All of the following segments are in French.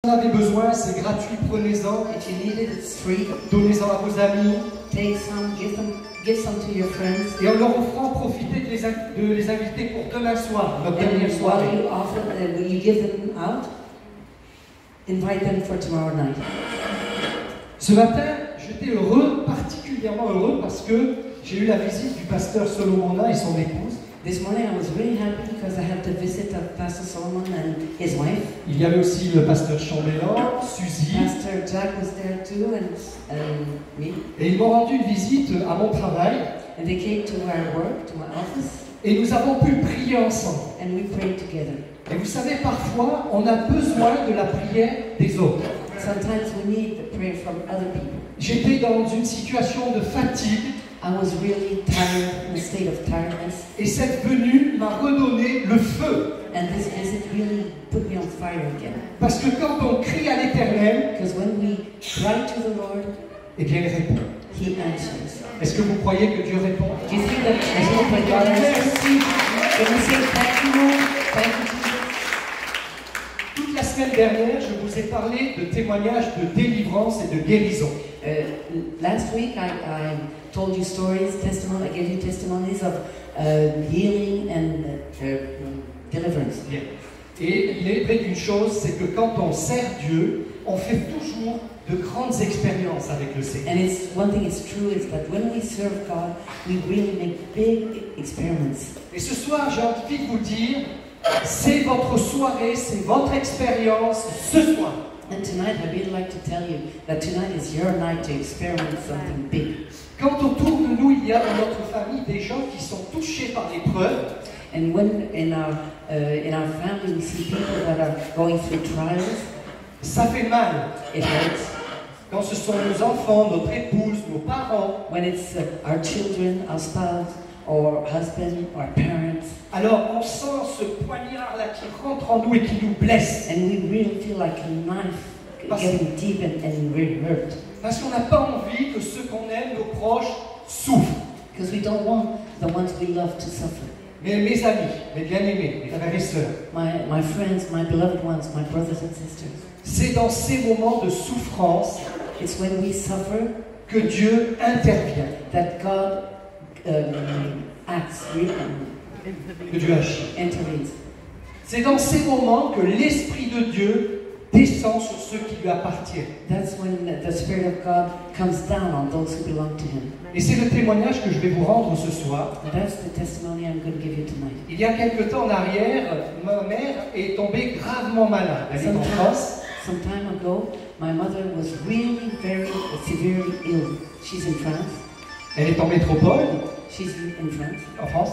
vous en avez besoin, c'est gratuit, prenez-en. If you need it, it's free. Donnez-en à vos amis. Take some, give some to your friends. Et en leur offrant, profitez de les inviter pour demain soir, notre dernière And soirée. while you offer, when you give them out, invite them for tomorrow night. Ce matin, j'étais heureux, particulièrement heureux, parce que j'ai eu la visite du pasteur Solomona et son épouse. This morning I was really happy because I had the visit of Pastor Solomon and his wife. Il y avait aussi le pasteur Chambellan, Suzy. Pastor Jack was there too, and me. Et ils m'ont rendu une visite à mon travail. And they came to our work, to my office, Et nous avons pu prier ensemble. and we prayed together. Et vous savez, parfois, on a besoin de la prière des autres. Sometimes we need the prayer from other people. J'étais dans une situation de fatigue. I was really tired, in a state of tiredness, Et cette venue m'a redonné le feu. and this visit really put me on fire again. Parce que quand on crie à l'Éternel, Because when we cry to the Lord, eh bien, il répond. He answers. Est-ce que vous croyez que Dieu répond? Do you think that God answers? Can we say thank you, Lord? Thank you, Jesus? Toute la semaine dernière, je vous ai parlé de témoignages de délivrance et de guérison. Last week I told you stories, I gave you testimonies of healing and deliverance. Bien. Et il est vrai d'une chose, c'est que quand on sert Dieu, on fait toujours de grandes expériences avec le Seigneur. And it's one thing is true is that when we serve God, we really make big experiments. Et ce soir, j'ai envie de vous dire, c'est votre soirée, c'est votre expérience ce soir. And tonight I really like to tell you that tonight is your night to experiment something big. Quand autour de nous, il y a dans notre famille des gens qui sont touchés par l'épreuve, And when in our family we see people that are going through trials, ça fait mal. it hurts. Quand ce sont nos enfants, notre épouse, nos parents, When it's our children, our spouse, or husband, or parents, alors on sent ce poignard-là qui rentre en nous et qui nous blesse. and we really feel like a knife getting deep and really hurt. Parce qu'on n'a pas envie que ceux qu'on aime, nos proches, souffrent. Because we don't want the ones we love to suffer. Mais mes amis, mes bien-aimés, mes frères et sœurs, My friends, my beloved ones, my brothers and sisters, c'est dans ces moments de souffrance it's when we suffer que Dieu intervient, that God acts, que Dieu agit. intervenes. C'est dans ces moments que l'Esprit de Dieu descend sur ceux qui lui appartiennent. That's when the Spirit of God comes down on those who belong to Him. Et c'est le témoignage que je vais vous rendre ce soir. And that's the testimony I'm going to give you tonight. Il y a quelque temps en arrière, ma mère est tombée gravement malade. Elle est en France. Some time ago, my mother was really very severely ill. She's in France. Elle est en métropole, She's in France. en France.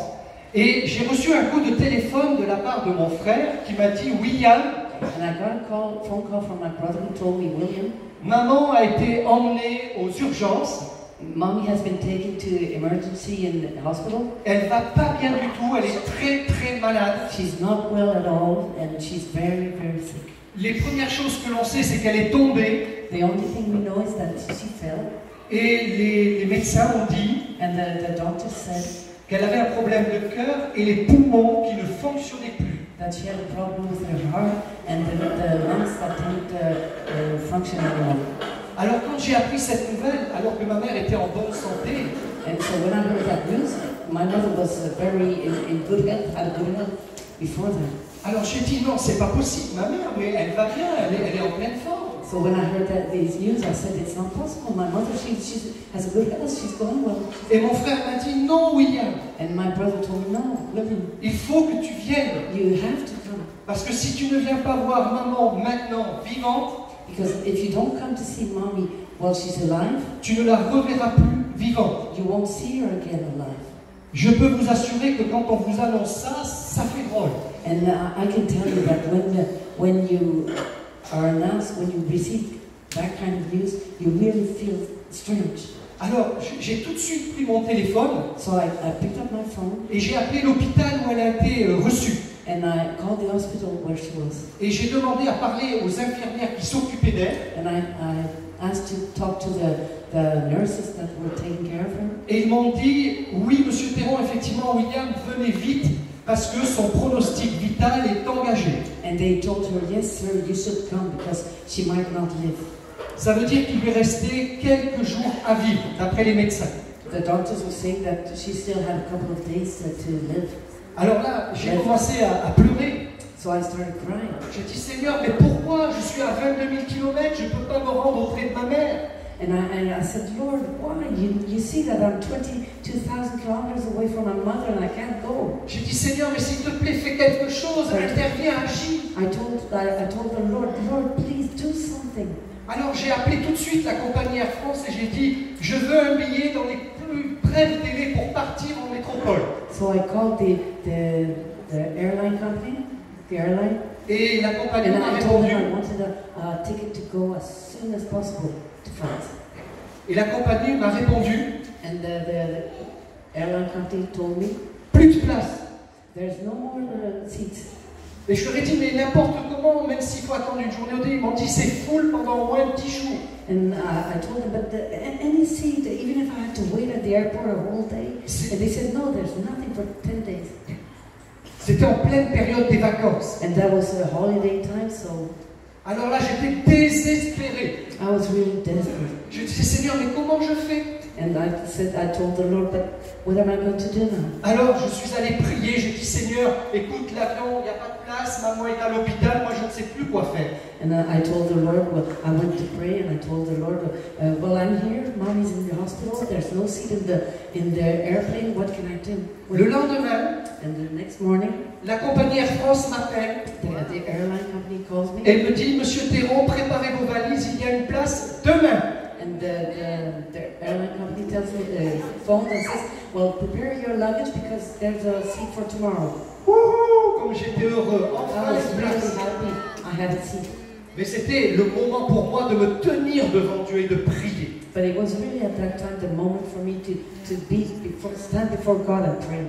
Et j'ai reçu un coup de téléphone de la part de mon frère qui m'a dit « William, And I got a phone call from my brother who told me, William, maman a été emmenée aux urgences. Mommy has been taken to emergency in the hospital. Elle va pas bien du tout, elle est très très malade. She's not well at all, and she's very, very sick. Les premières choses que l'on sait, c'est qu'elle est tombée. The only thing we know is that she fell, Et les médecins ont dit and the doctor said qu'elle avait un problème de cœur et les poumons qui ne fonctionnaient plus. that she had a problem with her heart and the lungs that didn't function anymore. Alors quand j'ai appris cette nouvelle, alors que ma mère était en bonne santé, And so when I heard that news, my mother was very in good health, had good health before that. alors j'ai dit non, c'est pas possible, ma mère, mais elle va bien, elle est en pleine forme. So when I heard these news, I said, it's not possible. My mother, she has a good health, she's going well. Et mon frère m'a dit non, William, And my brother told me, no, William, il faut que tu viennes. you have to come. Parce que si tu ne viens pas voir maman maintenant vivante, Because if you don't come to see mommy while she's alive, tu ne la reverras plus vivante. you won't see her again alive. Je peux vous assurer que quand on vous annonce ça, ça fait drôle. And I can tell you that when you are announced, when you receive that kind of news, you really feel strange. Alors, j'ai tout de suite pris mon téléphone So I picked up my phone et j'ai appelé l'hôpital où elle a été reçue. and I called the hospital where she was. Et j'ai demandé à parler aux infirmières qui s'occupaient d'elle. And I asked to talk to the nurses that were taking care of her. Et ils m'ont dit, oui, monsieur Théron, effectivement, William, venez vite. parce que son pronostic vital est engagé. And they told her, yes, sir, you should come because she might not live. Ça veut dire qu'il lui restait quelques jours à vivre, d'après les médecins. The doctors were saying that she still had a couple of days to live. Alors là, j'ai commencé à pleurer. So I started crying. J'ai dit, Seigneur, mais pourquoi je suis à 22 000 km, je ne peux pas me rendre auprès de ma mère? And I said, Lord, why? You see that I'm 22,000 kilometers away from my mother and I can't go. J'ai dit, Seigneur, mais s'il te plaît, fais quelque chose, interviens, agis. I told the Lord, please do something. Alors j'ai appelé tout de suite la compagnie Air France et j'ai dit, je veux un billet dans les plus brefs délais pour partir en métropole. So I called the airline company, the airline. Et la compagnie And m'a I told répondu. them I wanted a ticket to go as soon as possible to France. Et la compagnie m'a répondu, And the airline company told me, plus de place. there's no more seats. Et je leur ai dit, mais n'importe comment, même s'il faut attendre une journée au dé, ils m'ont dit, c'est full pendant au moins 10 jours. And I told them, but any seat, even if I had to wait at the airport a whole day, and they said, no, there's nothing for 10 days. C'était en pleine période des vacances. And that was a holiday time, so Alors là, j'étais désespéré. I was really desperate. Je disais, Seigneur, mais comment je fais? And I told the Lord, but what am I going to do now? Alors je suis allé prier, j'ai dit, Seigneur, écoute, l'avion, il n'y a pas de place, maman est à l'hôpital, moi je ne sais plus quoi faire. And I told the Lord, well, I went to pray, and I told the Lord, well, I'm here, mommy's in the hospital, there's no seat in the airplane, what can I do? Le lendemain, And the next morning, la compagnie Air France m'appelle. the airline company calls me. Elle me dit, Monsieur Théron, préparez vos valises, il y a une place demain. And the airline company tells me, phone and says, well, prepare your luggage because there's a seat for tomorrow. Wouhou, comme j'étais heureux, I enfin was une really place. happy I had a seat. Mais c'était le moment pour moi de me tenir devant Dieu et de prier. But it was really at that time the moment for me to stand before God and pray.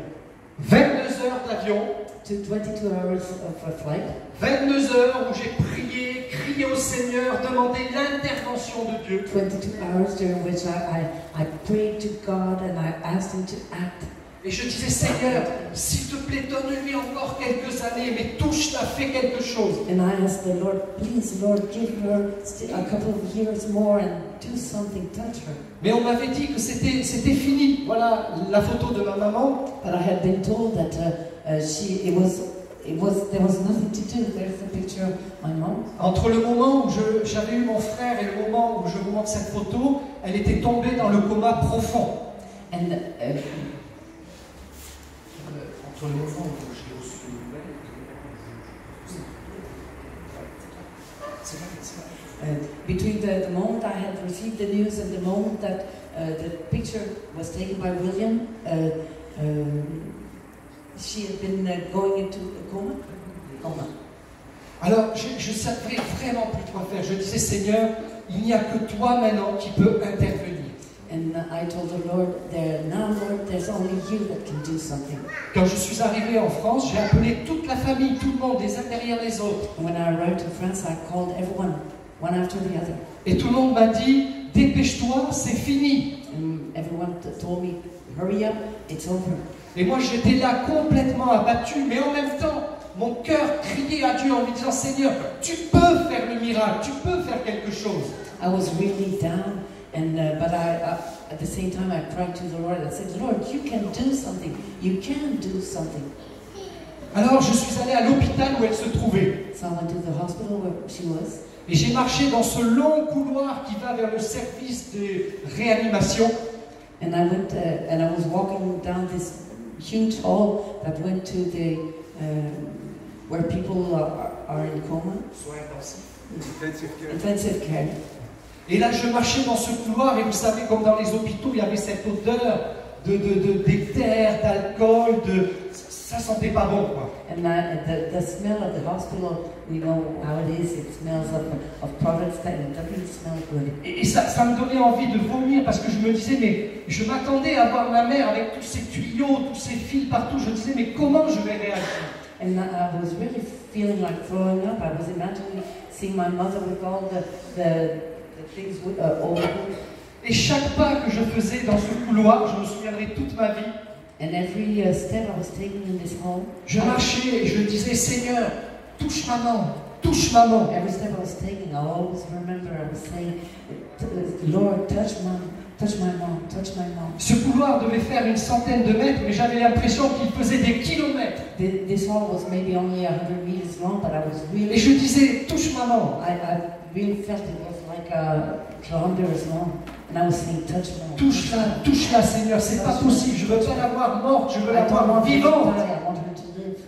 22 heures d'avion, To 22 hours of a flight. 22 heures où j'ai prié, crié au Seigneur, demandé l'intervention de Dieu. 22 hours during which I prayed to God and I asked Him to act. Et je disais, Seigneur, s'il te plaît, donne-lui encore quelques années, mais touche-la, fais quelque chose. And I asked the Lord, please, Lord, give her a couple of years more and do something, touch her. Mais on m'avait dit que c'était fini. Voilà la photo de ma maman. But I had been told that there was nothing to do. There's the picture of my mom. Entre le moment où j'avais eu mon frère et le moment où je vous montre cette photo, elle était tombée dans le coma profond. And Entre le moment où j'ai reçu les nouvelles between the moment I had received the news and the moment that the picture was taken by William, she had been going into a coma. Alors, je ne savais vraiment plus quoi faire. Je disais, Seigneur, il n'y a que toi maintenant qui peux intervenir. And I told the Lord, now Lord, there's only you that can do something. Quand je suis arrivé en France, j'ai appelé toute la famille, tout le monde, les uns derrière les autres. And when I arrived in France, I called everyone, one after the other. Et tout le monde m'a dit, dépêche-toi, c'est fini. And everyone told me, hurry up, it's over. Et moi, j'étais là complètement abattu, mais en même temps, mon cœur criait à Dieu en lui disant, Seigneur, tu peux faire le miracle, tu peux faire quelque chose. I was really down, but at the same time I cried to the Lord. I said, Lord, you can do something. You can do something. Alors, je suis allé à l'hôpital où elle se trouvait. So I went to the hospital where she was. Et j'ai marché dans ce long couloir qui va vers le service de réanimation. And I went, and I was walking down this huge hall that went to the where people are in coma. Intensive care. Et là, je marchais dans ce couloir et vous savez, comme dans les hôpitaux, il y avait cette odeur d'éther, d'alcool, ça sentait pas bon, quoi. And the smell of the hospital, we know how it is. It smells of products that it doesn't smell good. Et ça me donnait envie de vomir parce que je me disais, mais je m'attendais à voir ma mère avec tous ces tuyaux, tous ces fils partout. Je disais, mais comment je vais réagir? And I was really feeling like throwing up. I was imagining seeing my mother with all the things over her. Et chaque pas que je faisais dans ce couloir, je me souviendrai toute ma vie, And every step I was taking in this home, Je marchais et je disais, Seigneur, touche maman, touche maman. every step I was taking, I always remember I was saying, Lord, touch mom, touch my mom, touch my mom. Ce couloir devait faire une centaine de mètres, mais j'avais l'impression qu'il faisait des kilomètres. This hall was maybe only 100 meters long, but I was Et really, je disais, touche maman, I really felt it was like a kilometers long. And I was saying, touch mom. touche-la, Seigneur, c'est pas possible, je veux pas la voir morte, je veux la I don't voir want her to vivante. die, I want her to live.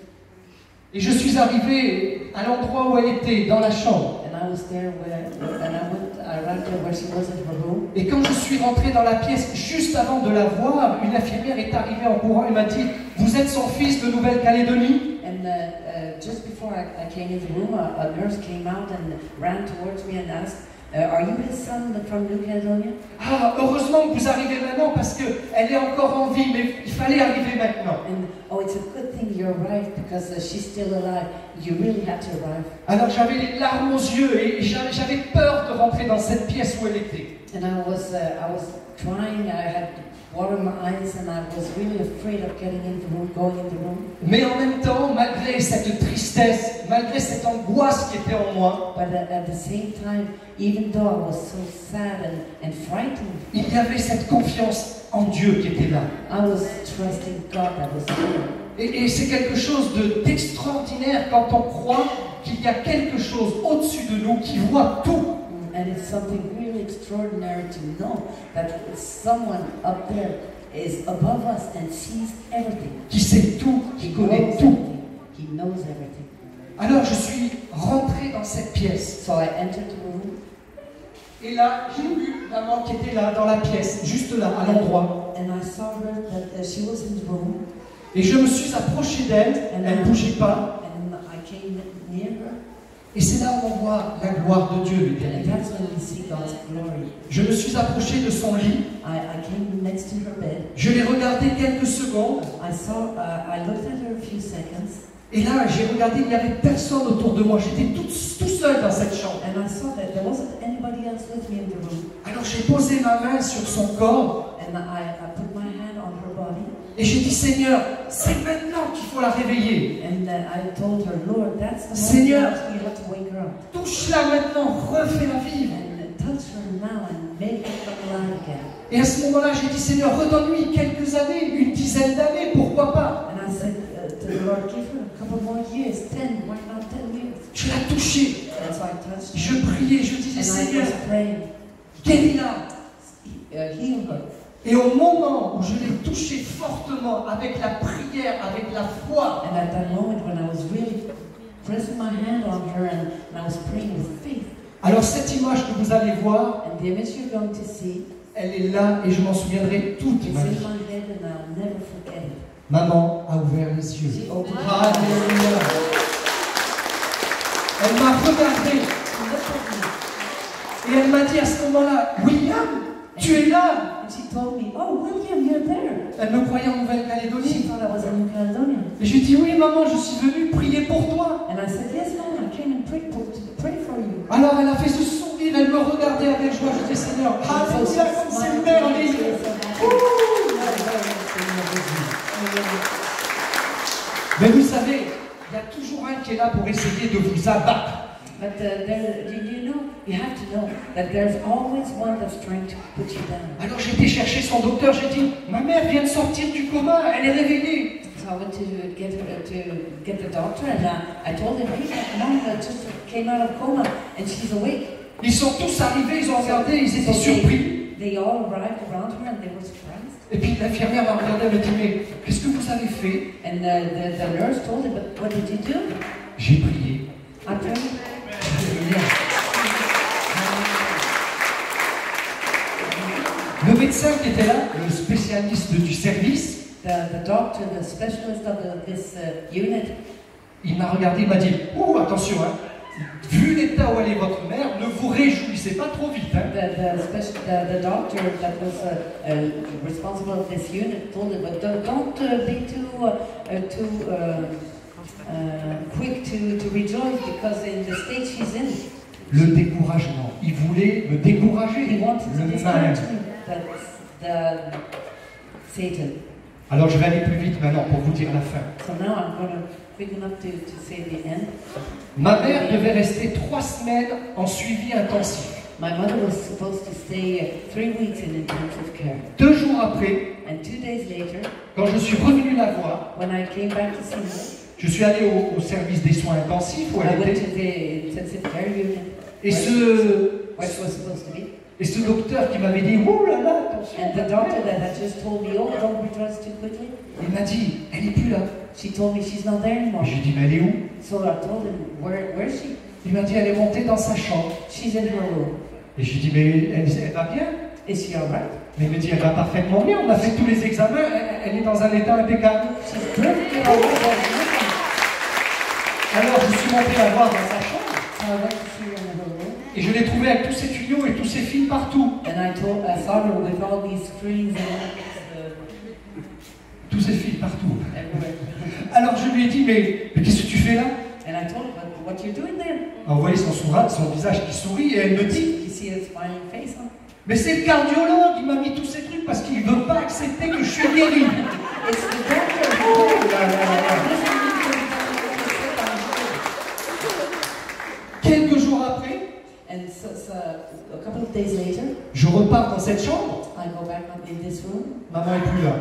Et je suis arrivé à l'endroit où elle était, dans la chambre. And I was there I arrived there where she was in her room. Et quand je suis rentré dans la pièce, juste avant de la voir, une infirmière est arrivée en courant et m'a dit, vous êtes son fils de Nouvelle-Calédonie? And just before I came in the room, a nurse came out and ran towards me and asked, are you his son from New Caledonia? Ah, heureusement que vous arrivez maintenant parce qu'elle est encore en vie, mais il fallait arriver maintenant. And oh, it's a good thing you arrived because she's still alive. You really had to arrive. Alors j'avais les larmes aux yeux et j'avais peur de rentrer dans cette pièce où elle était. And I was crying. I had water in my eyes, and I was really afraid of getting in the room, going in the room. Mais en même temps, malgré cette tristesse, malgré cette angoisse qui était en moi, But at the same time, even though I was so sad and frightened, il y avait cette confiance en Dieu qui était là. I was trusting God that was there. Et c'est quelque chose d'extraordinaire quand on croit qu'il y a quelque chose au-dessus de nous qui voit tout. And it's something really extraordinary to know that someone up there is above us and sees everything. Qui sait tout, qui connaît knows tout. everything. He knows everything. Alors je suis rentré dans cette pièce. So I entered the room. Et là, j'ai vu maman qui était là, dans la pièce, juste là, à l'endroit. And I saw her that she was in the room. Et je me suis approché d'elle, elle ne bougeait pas. And I came near her. Et c'est là où on voit la gloire de Dieu, les And bien-aimés. that's when we see God's glory. Je me suis approché de son lit, I came next to her bed. je l'ai regardé quelques secondes, I looked at her a few seconds. et là j'ai regardé, il n'y avait personne autour de moi, j'étais tout seul dans cette chambre. And I saw that there wasn't anybody else with me in the room. Alors j'ai posé ma main sur son corps, And I put my hand on her body. et j'ai dit, Seigneur, c'est maintenant qu'il faut la réveiller. And I told her, Lord, that's the Seigneur, moment you have to wake her up. Touche-la maintenant, refais-la vivre. And touch her now and make her come alive again. Et à ce moment-là, j'ai dit, Seigneur, redonne-lui quelques années, une dizaine d'années, pourquoi pas? And I said to the Lord, give her a couple more years, 10, why not 10 years? Je la touchais, And so I touched her. je priais, je disais, And I Seigneur, was praying, guéris-la. heal her. Et au moment où je l'ai touchée fortement, avec la prière, avec la foi, And at that moment when I was really pressing my hand on her and I was praying with faith, alors cette image que vous allez voir, and the image you're going to see, elle est là et je m'en souviendrai toute it's ma in vie. my head and I'll never forget it. Maman a ouvert les yeux. She opened her Alléluia. Elle m'a regardé et elle m'a dit à ce moment-là, William, tu es là. And she told me, oh, William, you're there. Elle me croyait en She Nouvelle-Calédonie. thought I was in New Caledonia. Et j'ai dit, oui maman, je suis venue prier pour toi. And I said, yes, ma'am, I came and prayed to pray for you. Alors elle a fait ce sourire, elle me regardait avec joie. Je dis, Seigneur, Alléluia, comme c'est merveilleux. Mais vous savez, il y a toujours un qui est là pour essayer de vous abattre. But you have to know that there's always one that's trying to put you down. Alors j'ai été chercher son docteur, j'ai dit, ma mère vient de sortir du coma, elle est réveillée. So I went to get the doctor, and I told him, hey, mom just came out of coma, and she's awake. Ils sont tous arrivés, ils ont regardé, ils étaient surpris. They all arrived around her, and they were surprised. Et puis l'infirmière m'a regardé, elle m'a dit, mais qu'est-ce que vous avez fait? And the nurse told him, but what did you do? J'ai prié. I prayed. Le médecin qui était là, le spécialiste du service, The doctor, the specialist of this unit, il m'a regardé, il m'a dit, oh attention, hein, vu l'état où elle est votre mère, ne vous réjouissez pas trop vite. Hein. the doctor that was responsible of this unit told him, but don't be too quick to rejoice because in the state she's in. Le découragement. Il voulait me décourager. He wanted to Le discourage mal. me. That's the Satan. Alors je vais aller plus vite maintenant pour vous dire la fin. So now I'm going to quick enough to say the end. Ma mère devait rester 3 semaines en suivi intensif. My mother was supposed to stay 3 weeks in intensive care. 2 jours après, And 2 days later, quand je suis revenu la voir, when I came back to see her, je suis allé au service des soins intensifs où I elle went était. to the intensive care unit Et where she was supposed to be. ce docteur qui m'avait dit « Ouh là là, attention !» And the doctor that had just told me, oh, don't rejoice too quickly, Il m'a dit « Elle n'est plus là. she told me she's not there » anymore. J'ai dit « Mais elle est où ?» So I told him, where is she? Il m'a dit « Elle est montée dans sa chambre. She's in her room. » Et j'ai dit « Mais elle va bien ?» Is she alright? Mais il me dit « Elle va parfaitement bien. On a fait tous les examens. Elle est dans un état impeccable. » She's perfectly alright. Alors je suis monté la voir dans sa chambre. So I went to see her in her room. Et je l'ai trouvée avec tous ses tuyaux et tous ses fils partout. And I saw her with all these screens Tous ses fils partout. everywhere. Alors je lui ai dit « Mais qu'est-ce que tu fais là ?» And I told her, what you doing there? Alors, vous voyez son visage qui sourit et elle me dit You see a smiling face, huh? « Mais c'est le cardiologue, il m'a mis tous ces trucs parce qu'il ne veut pas accepter que je suis guéri. » It's the doctor. Oh là là là là. Quelques jours après, And so a couple of days later, je repars dans cette chambre. I go back up in this room. Maman n'est plus là.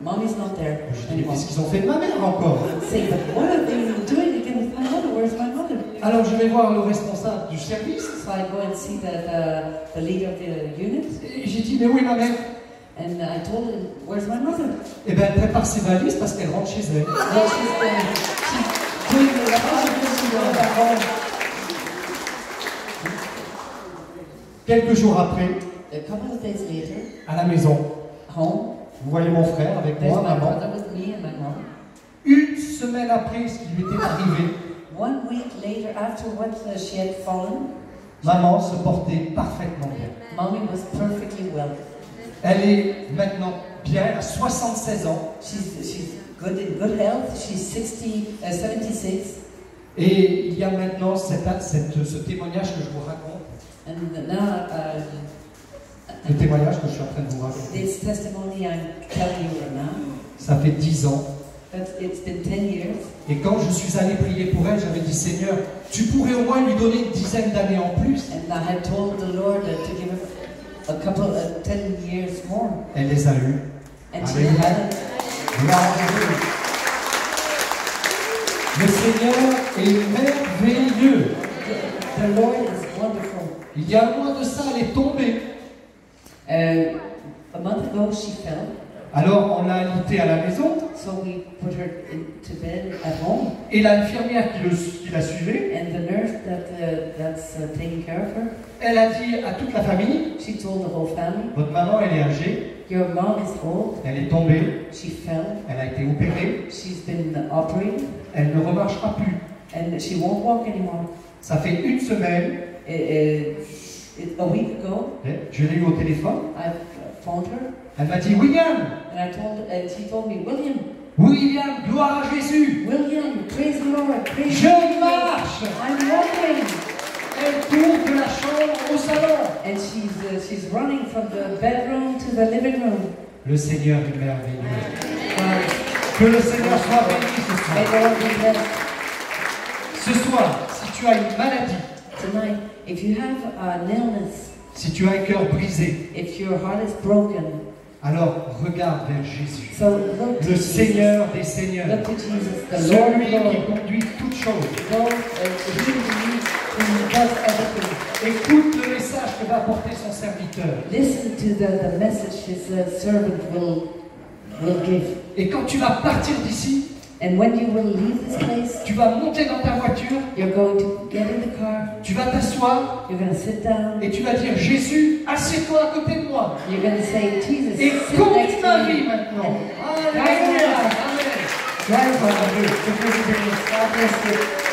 Mommy's not there Je dis, mais anymore. qu'est-ce qu'ils ont fait de ma mère encore? Say, but what are they doing again with my mother? Where's my mother? Alors je vais voir le responsable du service. So I go and see the leader of the unit. Et j'ai dit, mais où est ma mère? And I told him, where's my mother? Eh bien, elle prépare ses valises parce qu'elle rentre chez elle. Well, she's doing the lavage back home. Quelques jours après, A couple of days later, à la maison, home, vous voyez mon frère avec there's moi, my maman. brother with me and my mom. Une semaine après ce qui lui était arrivé, 1 week later, after what she had fallen, maman se portait parfaitement bien. mommy was perfectly well. Elle est maintenant bien, elle a 76 ans. She's good in good health. She's 76. Et il y a maintenant ce témoignage que je vous raconte. And now, Le témoignage que je suis en train de vous raconter. this testimony I'm telling you right now, Ça fait 10 ans. but it's been 10 years. Et quand je suis allé prier pour elle, j'avais dit, Seigneur, tu pourrais au moins lui donner une dizaine d'années en plus. And I had told the Lord to give her a couple, 10 years more. Elle les a eus. And she Alléluia. had it. Gloire à Dieu. Le Seigneur est merveilleux. The Lord is wonderful. Il y a un mois de ça, elle est tombée. A month ago, she fell. Alors on l'a alitée à la maison. So we put her into bed at home. Et l'infirmière qui la suivait, And the nurse that's taking care of her, elle a dit à toute la famille, she told the whole family, votre maman elle est âgée, your mom is old, elle est tombée, she fell, elle a été opérée, she's been operated, elle ne remarchera plus. and she won't walk anymore. Ça fait une semaine, A week ago, je l'ai eu au téléphone, I phoned her, elle m'a dit, William, and she told me, William, gloire à Jésus, William, praise the Lord, praise je the Lord. marche. I'm walking. Elle court de la chambre au salon. And she's running from the bedroom to the living room. Le Seigneur est merveilleux. Uh, Que le Seigneur soit béni ce May soir. the Lord be blessed. Ce soir, si tu as une maladie, Tonight, if you have an illness, si tu as un cœur brisé, if your heart is broken, alors regarde vers Jésus. so look to Le Jesus. Seigneur des Seigneurs. Look to Jesus, the Lord Celui of Lords. qui conduit toutes choses. Go, he who does everything. Écoute le message que va apporter son serviteur. Listen to the message his servant will give. Et quand tu vas partir d'ici, And when you will leave this place, tu vas monter dans ta voiture, you're going to get in the car, tu vas t'asseoir you're going to sit down, et tu vas dire, Jésus, assieds-toi à côté de moi. you're going to say, Jesus, Et sit conduis next ma to vie me. maintenant. And Alléluia. drive Amen. Drive on. God bless you.